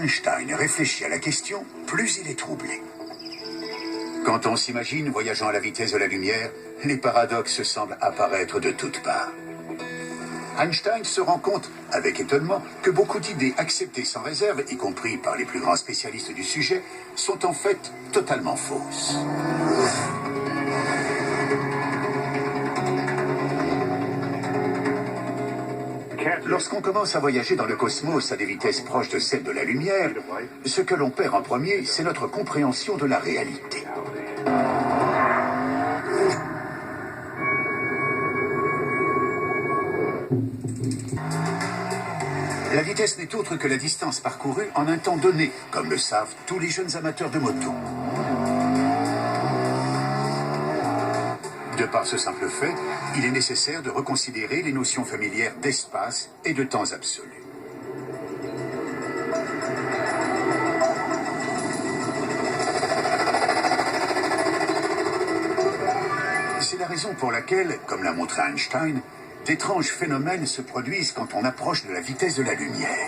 Einstein réfléchit à la question, plus il est troublé. Quand on s'imagine voyageant à la vitesse de la lumière, les paradoxes semblent apparaître de toutes parts. Einstein se rend compte, avec étonnement, que beaucoup d'idées acceptées sans réserve, y compris par les plus grands spécialistes du sujet, sont en fait totalement fausses. Lorsqu'on commence à voyager dans le cosmos à des vitesses proches de celles de la lumière, ce que l'on perd en premier, c'est notre compréhension de la réalité. La vitesse n'est autre que la distance parcourue en un temps donné, comme le savent tous les jeunes amateurs de moto. De par ce simple fait, il est nécessaire de reconsidérer les notions familières d'espace et de temps absolu. C'est la raison pour laquelle, comme l'a montré Einstein, d'étranges phénomènes se produisent quand on approche de la vitesse de la lumière.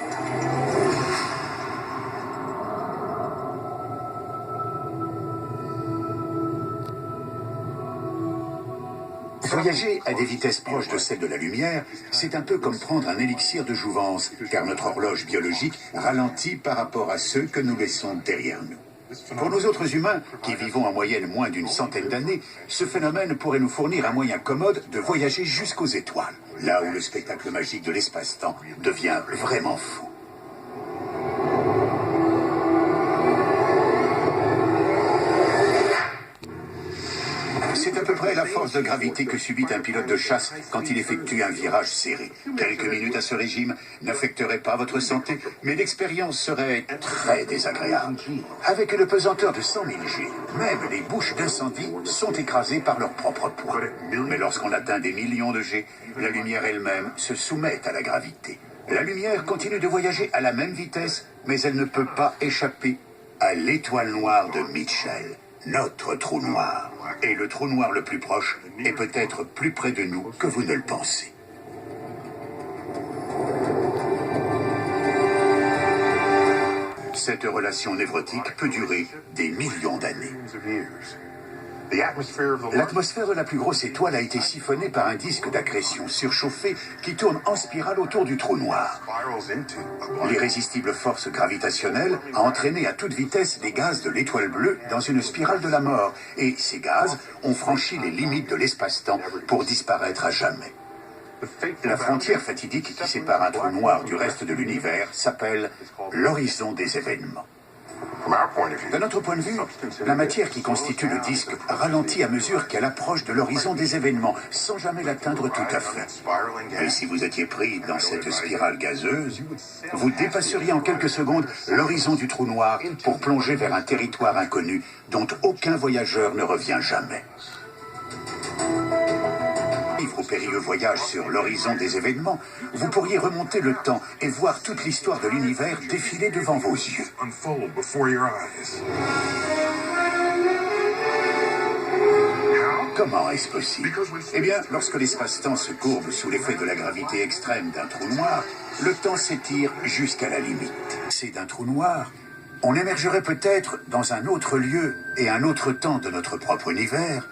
Voyager à des vitesses proches de celles de la lumière, c'est un peu comme prendre un élixir de jouvence, car notre horloge biologique ralentit par rapport à ceux que nous laissons derrière nous. Pour nous autres humains, qui vivons en moyenne moins d'une centaine d'années, ce phénomène pourrait nous fournir un moyen commode de voyager jusqu'aux étoiles, là où le spectacle magique de l'espace-temps devient vraiment fou. C'est à peu près la force de gravité que subit un pilote de chasse quand il effectue un virage serré. Quelques minutes à ce régime n'affecteraient pas votre santé, mais l'expérience serait très désagréable. Avec une pesanteur de 100 000 G, même les bouches d'incendie sont écrasées par leur propre poids. Mais lorsqu'on atteint des millions de G, la lumière elle-même se soumet à la gravité. La lumière continue de voyager à la même vitesse, mais elle ne peut pas échapper à l'étoile noire de Mitchell, notre trou noir. Et le trou noir le plus proche est peut-être plus près de nous que vous ne le pensez. Cette relation névrotique peut durer des millions d'années. L'atmosphère de la plus grosse étoile a été siphonnée par un disque d'accrétion surchauffé qui tourne en spirale autour du trou noir. L'irrésistible force gravitationnelle a entraîné à toute vitesse les gaz de l'étoile bleue dans une spirale de la mort, et ces gaz ont franchi les limites de l'espace-temps pour disparaître à jamais. La frontière fatidique qui sépare un trou noir du reste de l'univers s'appelle l'horizon des événements. De notre point de vue, la matière qui constitue le disque ralentit à mesure qu'elle approche de l'horizon des événements, sans jamais l'atteindre tout à fait. Et si vous étiez pris dans cette spirale gazeuse, vous dépasseriez en quelques secondes l'horizon du trou noir pour plonger vers un territoire inconnu dont aucun voyageur ne revient jamais. Au périlleux voyage sur l'horizon des événements, vous pourriez remonter le temps et voir toute l'histoire de l'univers défiler devant vos yeux. Comment est-ce possible? Eh bien, lorsque l'espace-temps se courbe sous l'effet de la gravité extrême d'un trou noir, le temps s'étire jusqu'à la limite. C'est d'un trou noir, on émergerait peut-être dans un autre lieu et un autre temps de notre propre univers,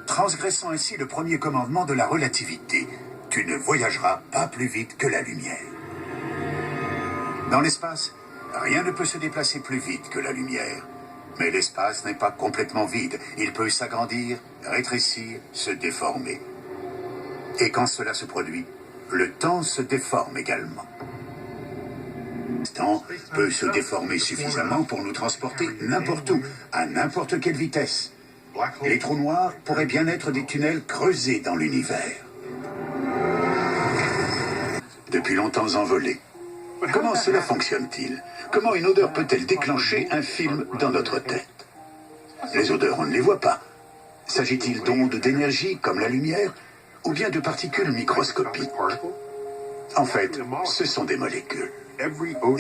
transgressant ainsi le premier commandement de la relativité. Tu ne voyageras pas plus vite que la lumière. Dans l'espace, rien ne peut se déplacer plus vite que la lumière. Mais l'espace n'est pas complètement vide. Il peut s'agrandir, rétrécir, se déformer. Et quand cela se produit, le temps se déforme également. Le temps peut se déformer suffisamment pour nous transporter n'importe où, à n'importe quelle vitesse. Les trous noirs pourraient bien être des tunnels creusés dans l'univers. Depuis longtemps envolés. Comment cela fonctionne-t-il? Comment une odeur peut-elle déclencher un film dans notre tête? Les odeurs, on ne les voit pas. S'agit-il d'ondes d'énergie comme la lumière ou bien de particules microscopiques? En fait, ce sont des molécules.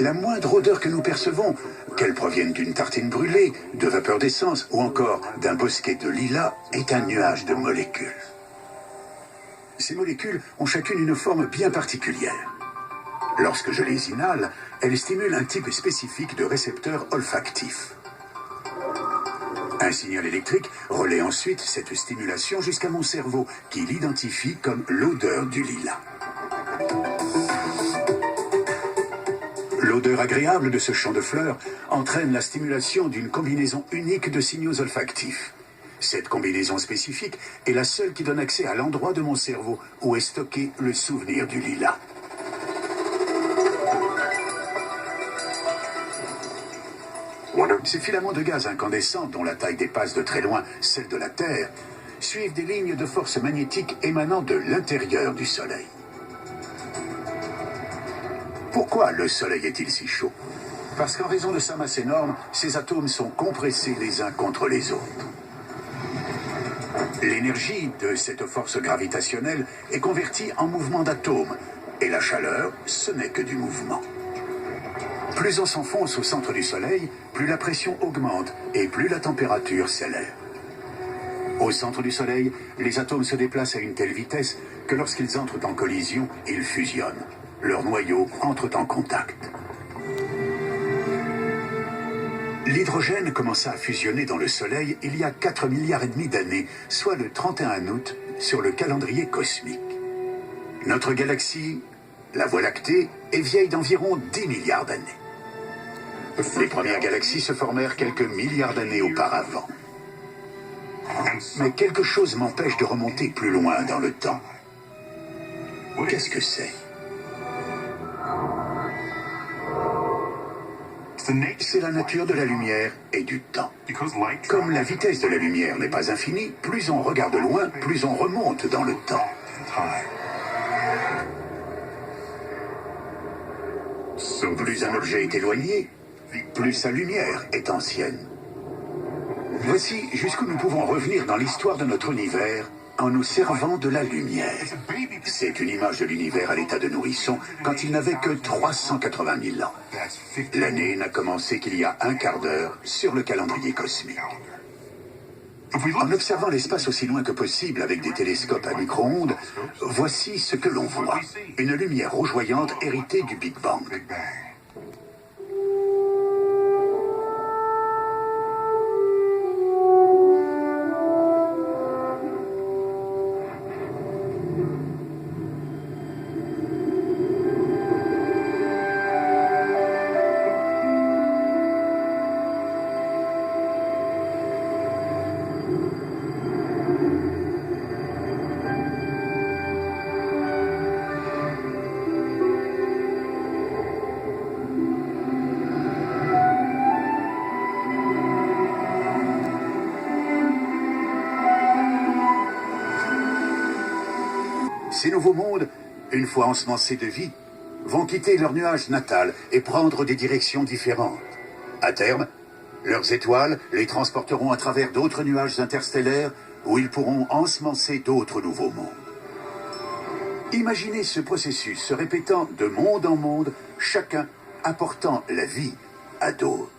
La moindre odeur que nous percevons, qu'elle provienne d'une tartine brûlée, de vapeur d'essence ou encore d'un bosquet de lilas, est un nuage de molécules. Ces molécules ont chacune une forme bien particulière. Lorsque je les inhale, elles stimulent un type spécifique de récepteur olfactif. Un signal électrique relaie ensuite cette stimulation jusqu'à mon cerveau, qui l'identifie comme l'odeur du lilas. L'odeur agréable de ce champ de fleurs entraîne la stimulation d'une combinaison unique de signaux olfactifs. Cette combinaison spécifique est la seule qui donne accès à l'endroit de mon cerveau où est stocké le souvenir du lilas. Ces filaments de gaz incandescents, dont la taille dépasse de très loin celle de la Terre, suivent des lignes de force magnétique émanant de l'intérieur du Soleil. Pourquoi le Soleil est-il si chaud? Parce qu'en raison de sa masse énorme, ses atomes sont compressés les uns contre les autres. L'énergie de cette force gravitationnelle est convertie en mouvement d'atomes, et la chaleur, ce n'est que du mouvement. Plus on s'enfonce au centre du Soleil, plus la pression augmente et plus la température s'élève. Au centre du Soleil, les atomes se déplacent à une telle vitesse que lorsqu'ils entrent en collision, ils fusionnent. Leurs noyaux entrent en contact. L'hydrogène commença à fusionner dans le Soleil il y a 4,5 milliards d'années, soit le 31 août sur le calendrier cosmique. Notre galaxie, la Voie lactée, est vieille d'environ 10 milliards d'années. Les premières galaxies se formèrent quelques milliards d'années auparavant. Mais quelque chose m'empêche de remonter plus loin dans le temps. Qu'est-ce que c'est? C'est la nature de la lumière et du temps. Comme la vitesse de la lumière n'est pas infinie, plus on regarde loin, plus on remonte dans le temps. Plus un objet est éloigné, plus sa lumière est ancienne. Voici jusqu'où nous pouvons revenir dans l'histoire de notre univers en nous servant de la lumière. C'est une image de l'univers à l'état de nourrisson quand il n'avait que 380 000 ans. L'année n'a commencé qu'il y a un quart d'heure sur le calendrier cosmique. En observant l'espace aussi loin que possible avec des télescopes à micro-ondes, voici ce que l'on voit. Une lumière rougeoyante héritée du Big Bang. Ces nouveaux mondes, une fois ensemencés de vie, vont quitter leur nuage natal et prendre des directions différentes. À terme, leurs étoiles les transporteront à travers d'autres nuages interstellaires où ils pourront ensemencer d'autres nouveaux mondes. Imaginez ce processus se répétant de monde en monde, chacun apportant la vie à d'autres.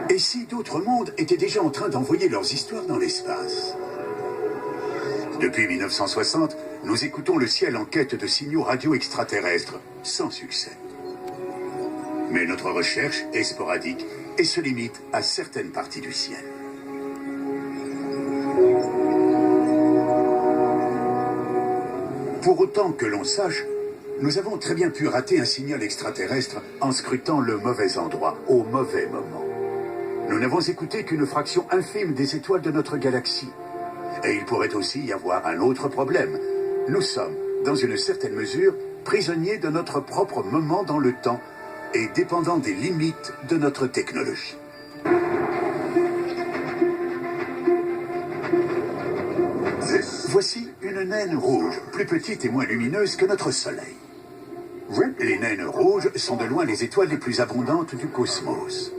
Et si d'autres mondes étaient déjà en train d'envoyer leurs histoires dans l'espace? Depuis 1960, nous écoutons le ciel en quête de signaux radio extraterrestres, sans succès. Mais notre recherche est sporadique et se limite à certaines parties du ciel. Pour autant que l'on sache, nous avons très bien pu rater un signal extraterrestre en scrutant le mauvais endroit, au mauvais moment. Nous n'avons écouté qu'une fraction infime des étoiles de notre galaxie. Et il pourrait aussi y avoir un autre problème. Nous sommes, dans une certaine mesure, prisonniers de notre propre moment dans le temps et dépendants des limites de notre technologie. Voici une naine rouge, plus petite et moins lumineuse que notre Soleil. Les naines rouges sont de loin les étoiles les plus abondantes du cosmos.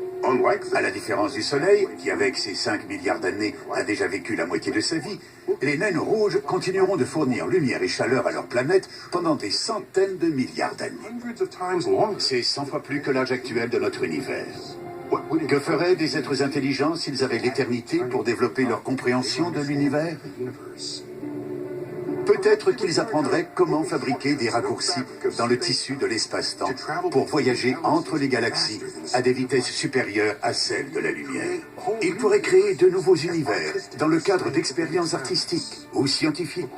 À la différence du Soleil, qui avec ses 5 milliards d'années a déjà vécu la moitié de sa vie, les naines rouges continueront de fournir lumière et chaleur à leur planète pendant des centaines de milliards d'années. C'est 100 fois plus que l'âge actuel de notre univers. Que feraient des êtres intelligents s'ils avaient l'éternité pour développer leur compréhension de l'univers? Peut-être qu'ils apprendraient comment fabriquer des raccourcis dans le tissu de l'espace-temps pour voyager entre les galaxies à des vitesses supérieures à celles de la lumière. Ils pourraient créer de nouveaux univers dans le cadre d'expériences artistiques ou scientifiques.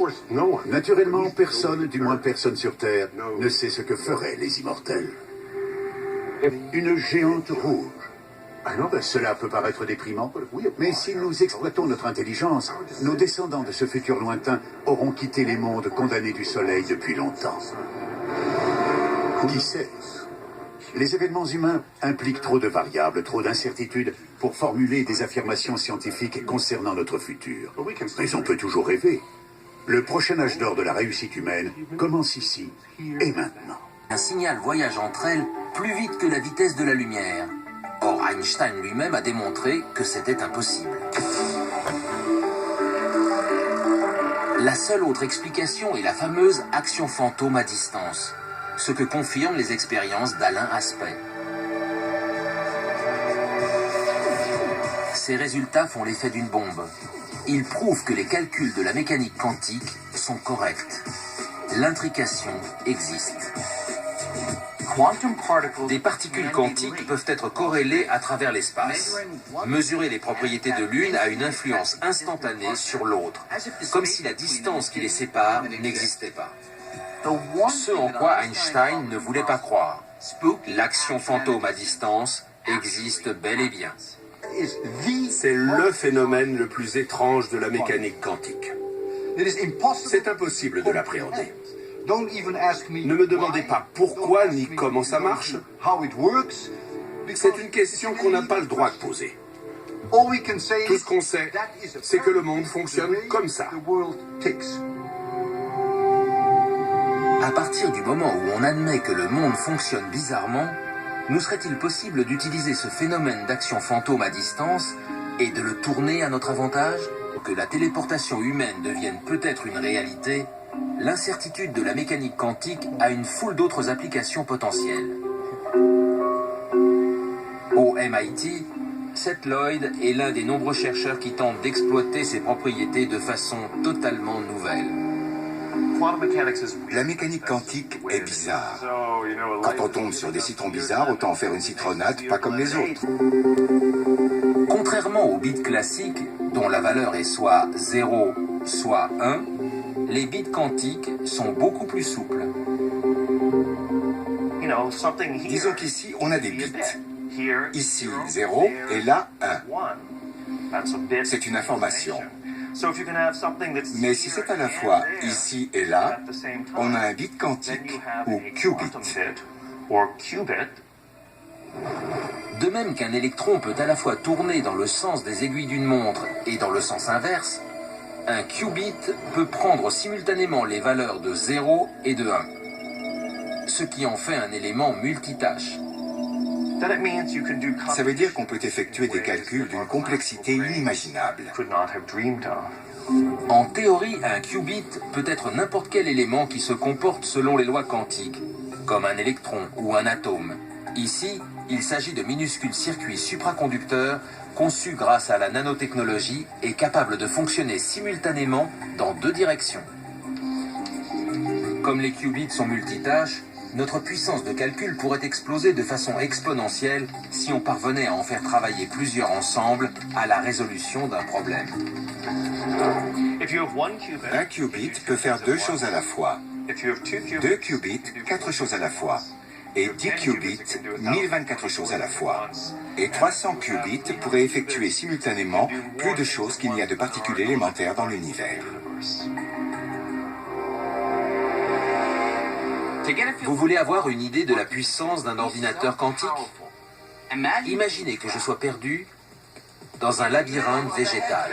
Naturellement, personne, du moins personne sur Terre, ne sait ce que feraient les immortels. Une géante rouge. Cela peut paraître déprimant, mais si nous exploitons notre intelligence, nos descendants de ce futur lointain auront quitté les mondes condamnés du soleil depuis longtemps. Qui sait? Les événements humains impliquent trop de variables, trop d'incertitudes pour formuler des affirmations scientifiques concernant notre futur. Mais on peut toujours rêver. Le prochain âge d'or de la réussite humaine commence ici et maintenant. Un signal voyage entre elles plus vite que la vitesse de la lumière. Or, Einstein lui-même a démontré que c'était impossible. La seule autre explication est la fameuse action fantôme à distance, ce que confirment les expériences d'Alain Aspect. Ces résultats font l'effet d'une bombe. Ils prouvent que les calculs de la mécanique quantique sont corrects. L'intrication existe. Des particules quantiques peuvent être corrélées à travers l'espace. Mesurer les propriétés de l'une a une influence instantanée sur l'autre, comme si la distance qui les sépare n'existait pas. Ce en quoi Einstein ne voulait pas croire. L'action fantôme à distance existe bel et bien. C'est le phénomène le plus étrange de la mécanique quantique. C'est impossible de l'appréhender. Ne me demandez pas pourquoi ni comment ça marche. C'est une question qu'on n'a pas le droit de poser. Tout ce qu'on sait, c'est que le monde fonctionne comme ça. À partir du moment où on admet que le monde fonctionne bizarrement, nous serait-il possible d'utiliser ce phénomène d'action fantôme à distance et de le tourner à notre avantage? Que la téléportation humaine devienne peut-être une réalité, l'incertitude de la mécanique quantique a une foule d'autres applications potentielles. Au MIT, Seth Lloyd est l'un des nombreux chercheurs qui tentent d'exploiter ces propriétés de façon totalement nouvelle. La mécanique quantique est bizarre. Quand on tombe sur des citrons bizarres, autant en faire une citronnade, pas comme les autres. Contrairement aux bits classiques, dont la valeur est soit 0, soit 1, les bits quantiques sont beaucoup plus souples. Disons qu'ici, on a des bits. Ici, 0 et là, 1. C'est une information. Mais si c'est à la fois ici et là, on a un bit quantique, ou qubit. De même qu'un électron peut à la fois tourner dans le sens des aiguilles d'une montre et dans le sens inverse, un qubit peut prendre simultanément les valeurs de 0 et de 1, ce qui en fait un élément multitâche. Ça veut dire qu'on peut effectuer des calculs d'une complexité inimaginable. En théorie, un qubit peut être n'importe quel élément qui se comporte selon les lois quantiques, comme un électron ou un atome. Ici, il s'agit de minuscules circuits supraconducteurs conçus grâce à la nanotechnologie et capables de fonctionner simultanément dans deux directions. Comme les qubits sont multitâches, notre puissance de calcul pourrait exploser de façon exponentielle si on parvenait à en faire travailler plusieurs ensemble à la résolution d'un problème. Un qubit peut faire deux choses à la fois. 2 qubits, 4 choses à la fois. Et 10 qubits, 1024 choses à la fois. Et 300 qubits pourraient effectuer simultanément plus de choses qu'il n'y a de particules élémentaires dans l'univers. Vous voulez avoir une idée de la puissance d'un ordinateur quantique? Imaginez que je sois perdu dans un labyrinthe végétal.